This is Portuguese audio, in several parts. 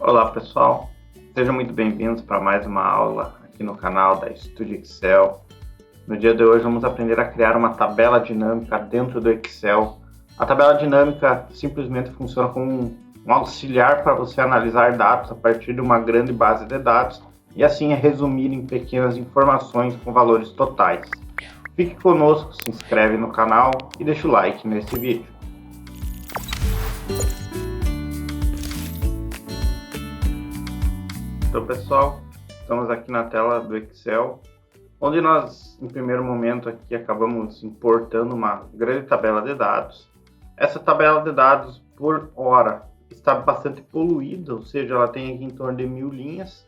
Olá pessoal, sejam muito bem-vindos para mais uma aula aqui no canal da Studio Excel. No dia de hoje vamos aprender a criar uma tabela dinâmica dentro do Excel. A tabela dinâmica simplesmente funciona como um auxiliar para você analisar dados a partir de uma grande base de dados e assim resumir em pequenas informações com valores totais. Fique conosco, se inscreve no canal e deixa o like nesse vídeo. Então pessoal, estamos aqui na tela do Excel, onde nós, em primeiro momento, aqui acabamos importando uma grande tabela de dados. Essa tabela de dados, por hora, está bastante poluída, ou seja, ela tem aqui em torno de 1000 linhas,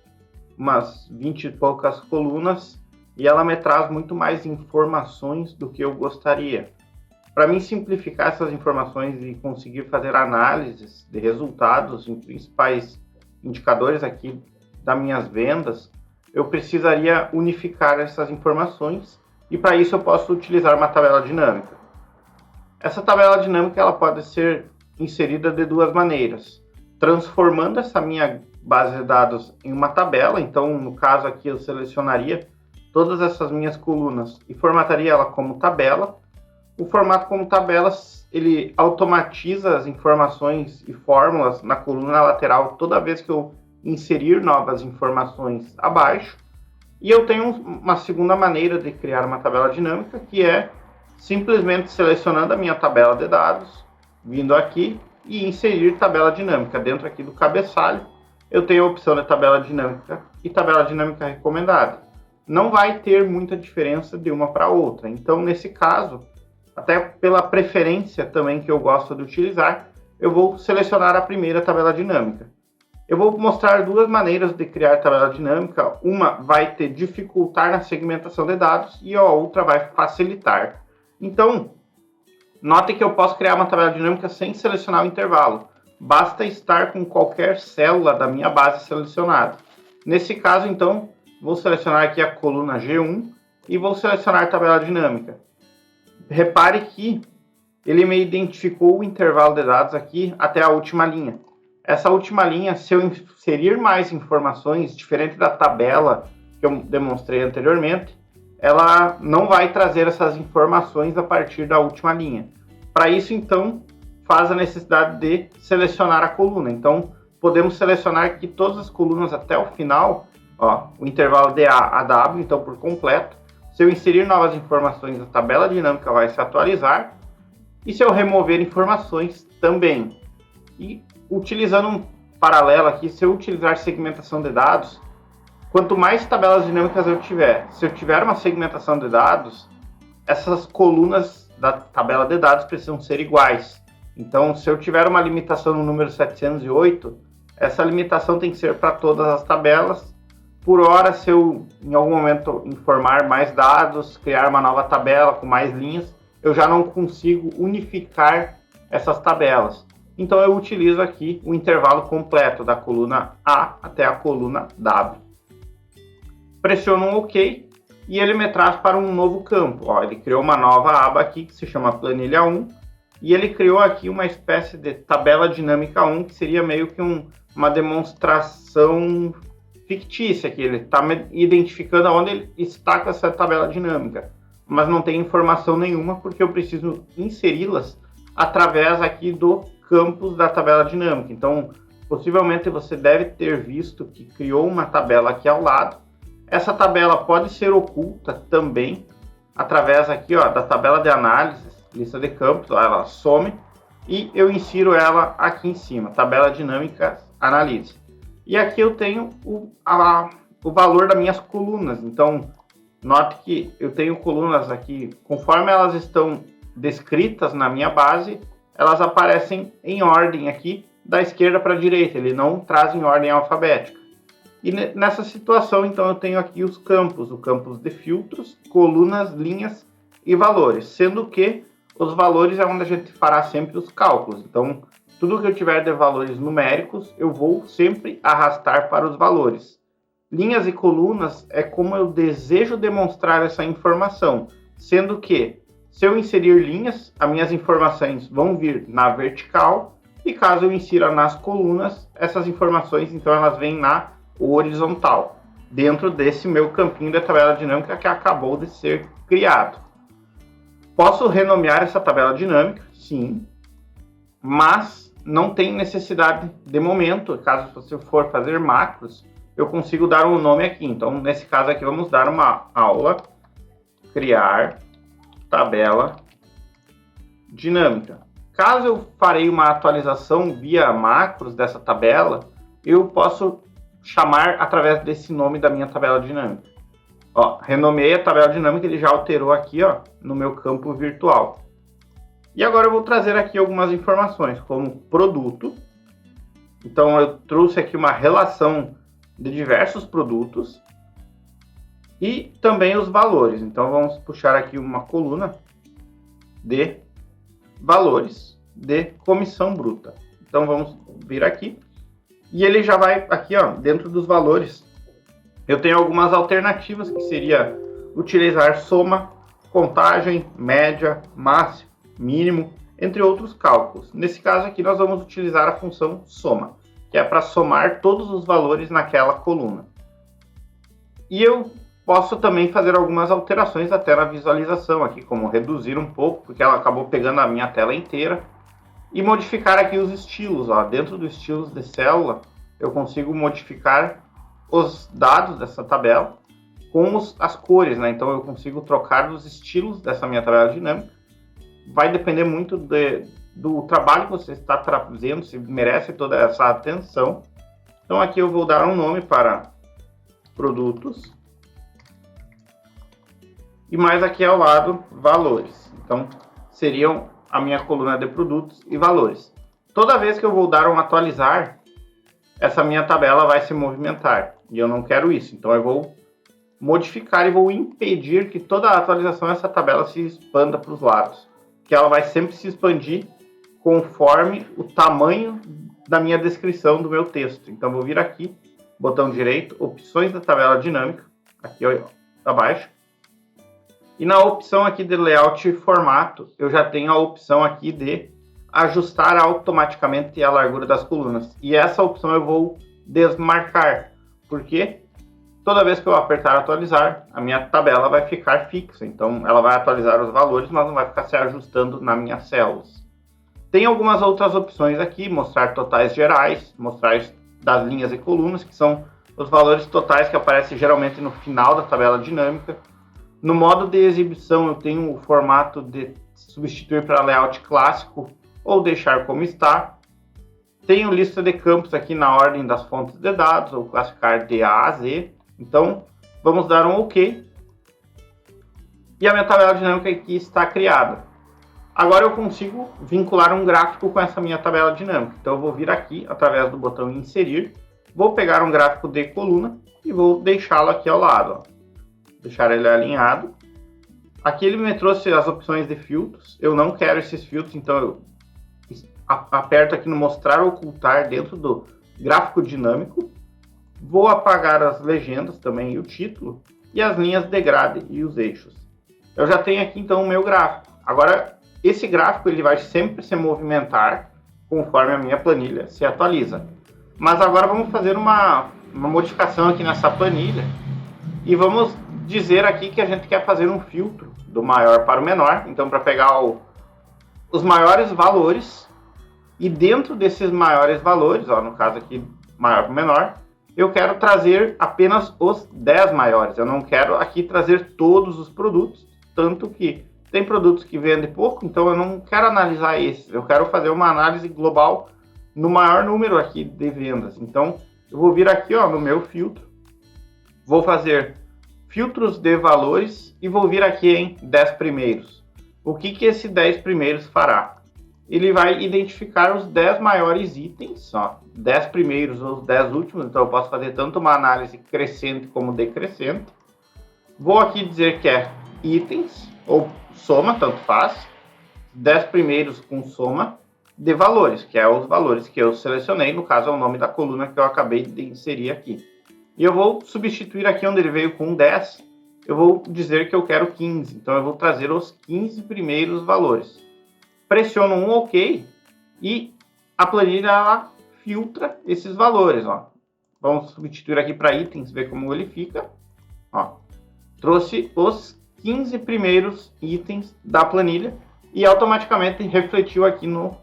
umas 20 e poucas colunas, e ela me traz muito mais informações do que eu gostaria. Para mim simplificar essas informações e conseguir fazer análises de resultados em principais indicadores aqui das minhas vendas, eu precisaria unificar essas informações e para isso eu posso utilizar uma tabela dinâmica. Essa tabela dinâmica ela pode ser inserida de duas maneiras, transformando essa minha base de dados em uma tabela. Então no caso aqui eu selecionaria todas essas minhas colunas e formataria ela como tabela. O formato como tabelas, ele automatiza as informações e fórmulas na coluna lateral toda vez que eu inserir novas informações abaixo. E eu tenho uma segunda maneira de criar uma tabela dinâmica, que é simplesmente selecionando a minha tabela de dados, vindo aqui e inserir tabela dinâmica. Dentro aqui do cabeçalho, eu tenho a opção de tabela dinâmica e tabela dinâmica recomendada. Não vai ter muita diferença de uma para outra. Então, nesse caso, até pela preferência também que eu gosto de utilizar, eu vou selecionar a primeira tabela dinâmica. Eu vou mostrar duas maneiras de criar tabela dinâmica. Uma vai te dificultar na segmentação de dados e a outra vai facilitar. Então, note que eu posso criar uma tabela dinâmica sem selecionar o intervalo. Basta estar com qualquer célula da minha base selecionada. Nesse caso, então, vou selecionar aqui a coluna G1 e vou selecionar a tabela dinâmica. Repare que ele me identificou o intervalo de dados aqui até a última linha. Essa última linha, se eu inserir mais informações, diferente da tabela que eu demonstrei anteriormente, ela não vai trazer essas informações a partir da última linha. Para isso, então, faz a necessidade de selecionar a coluna. Então, podemos selecionar aqui todas as colunas até o final, ó, o intervalo de A a W, então por completo. Se eu inserir novas informações, a tabela dinâmica vai se atualizar. E se eu remover informações, também. E utilizando um paralelo aqui, se eu utilizar segmentação de dados, quanto mais tabelas dinâmicas eu tiver, se eu tiver uma segmentação de dados, essas colunas da tabela de dados precisam ser iguais. Então, se eu tiver uma limitação no número 708, essa limitação tem que ser para todas as tabelas. Por hora, se eu em algum momento informar mais dados, criar uma nova tabela com mais linhas, eu já não consigo unificar essas tabelas. Então eu utilizo aqui o intervalo completo da coluna A até a coluna W. Pressiono um OK e ele me traz para um novo campo. Ó, ele criou uma nova aba aqui que se chama Planilha 1 e ele criou aqui uma espécie de tabela dinâmica 1 que seria meio que uma demonstração fictícia aqui. Ele está me identificando onde ele está com essa tabela dinâmica, mas não tem informação nenhuma porque eu preciso inseri-las através aqui do campos da tabela dinâmica. Então, possivelmente você deve ter visto que criou uma tabela aqui ao lado. Essa tabela pode ser oculta também através aqui, ó, da tabela de análise, lista de campos, ó, ela some e eu insiro ela aqui em cima, tabela dinâmica analise. E aqui eu tenho o valor das minhas colunas. Então, note que eu tenho colunas aqui, conforme elas estão descritas na minha base, elas aparecem em ordem aqui, da esquerda para a direita, ele não traz em ordem alfabética. E nessa situação, então, eu tenho aqui os campos, o campos de filtros, colunas, linhas e valores, sendo que os valores é onde a gente fará sempre os cálculos. Então, tudo que eu tiver de valores numéricos, eu vou sempre arrastar para os valores. Linhas e colunas é como eu desejo demonstrar essa informação, sendo que se eu inserir linhas, as minhas informações vão vir na vertical E caso eu insira nas colunas, essas informações, então, elas vêm na horizontal, dentro desse meu campinho da tabela dinâmica que acabou de ser criado. Posso renomear essa tabela dinâmica? Sim, mas não tem necessidade de momento. Caso você for fazer macros, eu consigo dar um nome aqui. Então, nesse caso aqui, vamos dar uma aula, criar tabela dinâmica. Caso eu farei uma atualização via macros dessa tabela, eu posso chamar através desse nome da minha tabela dinâmica. Ó, renomeei a tabela dinâmica, ele já alterou aqui, ó, no meu campo virtual. E agora eu vou trazer aqui algumas informações, como produto. Então eu trouxe aqui uma relação de diversos produtos e também os valores. Então vamos puxar aqui uma coluna de valores de comissão bruta. Então vamos vir aqui e ele já vai aqui, ó, dentro dos valores. Eu tenho algumas alternativas que seria utilizar soma, contagem, média, máximo, mínimo, entre outros cálculos. Nesse caso aqui nós vamos utilizar a função soma, que é para somar todos os valores naquela coluna. E eu posso também fazer algumas alterações até na visualização aqui, como reduzir um pouco, porque ela acabou pegando a minha tela inteira, e modificar aqui os estilos. Ó. Dentro dos estilos de célula, eu consigo modificar os dados dessa tabela com as cores, né? Então eu consigo trocar os estilos dessa minha tabela dinâmica. Vai depender muito do trabalho que você está trazendo, se merece toda essa atenção. Então aqui eu vou dar um nome para produtos. E mais aqui ao lado, valores. Então seriam a minha coluna de produtos e valores. Toda vez que eu vou dar um atualizar, essa minha tabela vai se movimentar. E eu não quero isso. Então eu vou modificar e vou impedir que toda a atualização essa tabela se expanda para os lados. Que ela vai sempre se expandir conforme o tamanho da minha descrição do meu texto. Então vou vir aqui, botão direito, opções da tabela dinâmica, aqui ó, abaixo. E na opção aqui de layout e formato, eu já tenho a opção aqui de ajustar automaticamente a largura das colunas. E essa opção eu vou desmarcar, porque toda vez que eu apertar atualizar, a minha tabela vai ficar fixa. Então ela vai atualizar os valores, mas não vai ficar se ajustando nas minhas células. Tem algumas outras opções aqui, mostrar totais gerais, mostrar das linhas e colunas, que são os valores totais que aparecem geralmente no final da tabela dinâmica. No modo de exibição eu tenho o formato de substituir para layout clássico ou deixar como está. Tenho lista de campos aqui na ordem das fontes de dados, ou classificar de A a Z. Então, vamos dar um OK. E a minha tabela dinâmica aqui está criada. Agora eu consigo vincular um gráfico com essa minha tabela dinâmica. Então, eu vou vir aqui, através do botão Inserir. Vou pegar um gráfico de coluna e vou deixá-lo aqui ao lado. Ó. Deixar ele alinhado. Aqui ele me trouxe as opções de filtros. Eu não quero esses filtros, então eu aperto aqui no mostrar ou ocultar dentro do gráfico dinâmico. Vou apagar as legendas também e o título, e as linhas de grade e os eixos. Eu já tenho aqui então o meu gráfico. Agora, esse gráfico ele vai sempre se movimentar conforme a minha planilha se atualiza. Mas agora vamos fazer uma modificação aqui nessa planilha e vamos dizer aqui que a gente quer fazer um filtro do maior para o menor. Então, para pegar os maiores valores, e dentro desses maiores valores, ó, no caso aqui, maior para o menor, eu quero trazer apenas os 10 maiores. Eu não quero aqui trazer todos os produtos, tanto que tem produtos que vendem pouco, então eu não quero analisar esses. Eu quero fazer uma análise global no maior número aqui de vendas. Então, eu vou vir aqui ó, no meu filtro, vou fazer filtros de valores e vou vir aqui em 10 primeiros. O que esse 10 primeiros fará? Ele vai identificar os 10 maiores itens, ó, 10 primeiros ou os 10 últimos, então eu posso fazer tanto uma análise crescente como decrescente. Vou aqui dizer que é itens, ou soma, tanto faz, 10 primeiros com soma de valores, que é os valores que eu selecionei, no caso é o nome da coluna que eu acabei de inserir aqui. E eu vou substituir aqui onde ele veio com 10, eu vou dizer que eu quero 15, então eu vou trazer os 15 primeiros valores. Pressiono um OK e a planilha ela filtra esses valores, ó. Vamos substituir aqui para itens, ver como ele fica. Ó, trouxe os 15 primeiros itens da planilha e automaticamente refletiu aqui no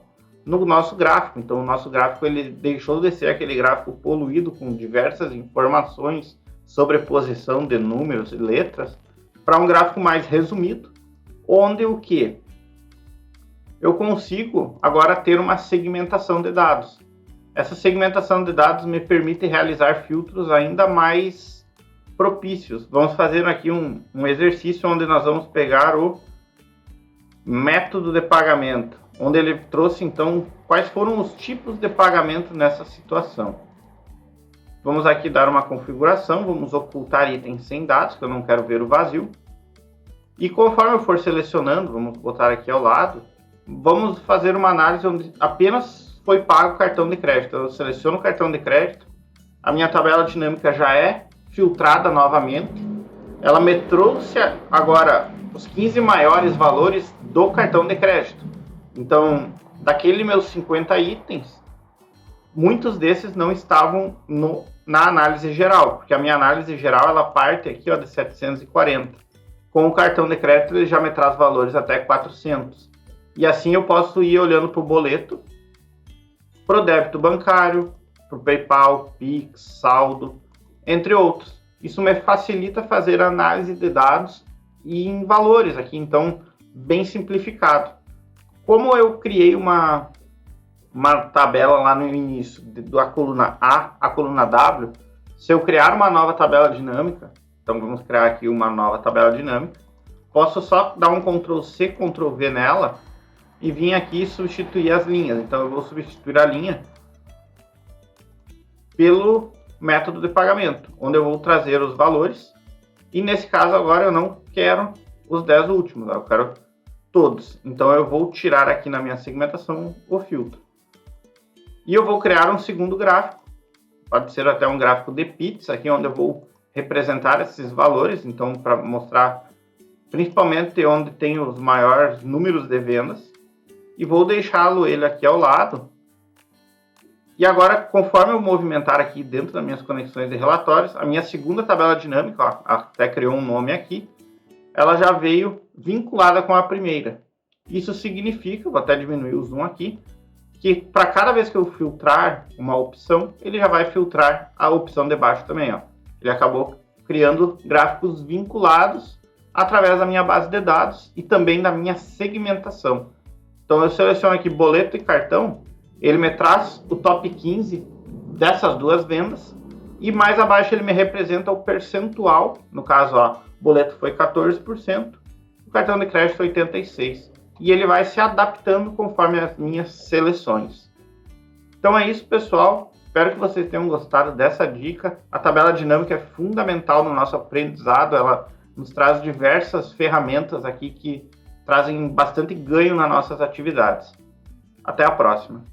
nosso gráfico. Então, o nosso gráfico ele deixou de ser aquele gráfico poluído com diversas informações, sobreposição de números e letras, para um gráfico mais resumido, onde o que? Eu consigo agora ter uma segmentação de dados. Essa segmentação de dados me permite realizar filtros ainda mais propícios. Vamos fazer aqui um exercício onde nós vamos pegar o método de pagamento, onde ele trouxe então quais foram os tipos de pagamento nessa situação. Vamos aqui dar uma configuração, vamos ocultar itens sem dados, que eu não quero ver o vazio. E conforme eu for selecionando, vamos botar aqui ao lado, vamos fazer uma análise onde apenas foi pago o cartão de crédito. Eu seleciono o cartão de crédito, a minha tabela dinâmica já é filtrada novamente. Ela me trouxe agora os 15 maiores valores do cartão de crédito. Então, daqueles meus 50 itens, muitos desses não estavam na análise geral, porque a minha análise geral ela parte aqui ó, de 740. Com o cartão de crédito ele já me traz valores até 400. E assim eu posso ir olhando para o boleto, para o débito bancário, para o PayPal, Pix, saldo, entre outros. Isso me facilita fazer análise de dados e em valores aqui, então bem simplificado. Como eu criei uma tabela lá no início, da coluna A à coluna W, se eu criar uma nova tabela dinâmica, então vamos criar aqui uma nova tabela dinâmica, posso só dar um Ctrl+C, Ctrl+V nela e vir aqui substituir as linhas. Então eu vou substituir a linha pelo método de pagamento, onde eu vou trazer os valores, e nesse caso agora eu não quero os 10 últimos, eu quero todos. Então eu vou tirar aqui na minha segmentação o filtro. E eu vou criar um segundo gráfico, pode ser até um gráfico de pizza, aqui onde eu vou representar esses valores, então para mostrar principalmente onde tem os maiores números de vendas, e vou deixá-lo ele aqui ao lado. E agora, conforme eu movimentar aqui dentro das minhas conexões de relatórios, a minha segunda tabela dinâmica, ó, até criou um nome aqui, ela já veio vinculada com a primeira. Isso significa, vou até diminuir o zoom aqui, que para cada vez que eu filtrar uma opção, ele já vai filtrar a opção de baixo também. Ó. Ele acabou criando gráficos vinculados através da minha base de dados e também da minha segmentação. Então eu seleciono aqui boleto e cartão, ele me traz o top 15 dessas duas vendas e mais abaixo ele me representa o percentual, no caso ó, boleto foi 14%, o cartão de crédito foi 86%. E ele vai se adaptando conforme as minhas seleções. Então é isso, pessoal. Espero que vocês tenham gostado dessa dica. A tabela dinâmica é fundamental no nosso aprendizado. Ela nos traz diversas ferramentas aqui que trazem bastante ganho nas nossas atividades. Até a próxima.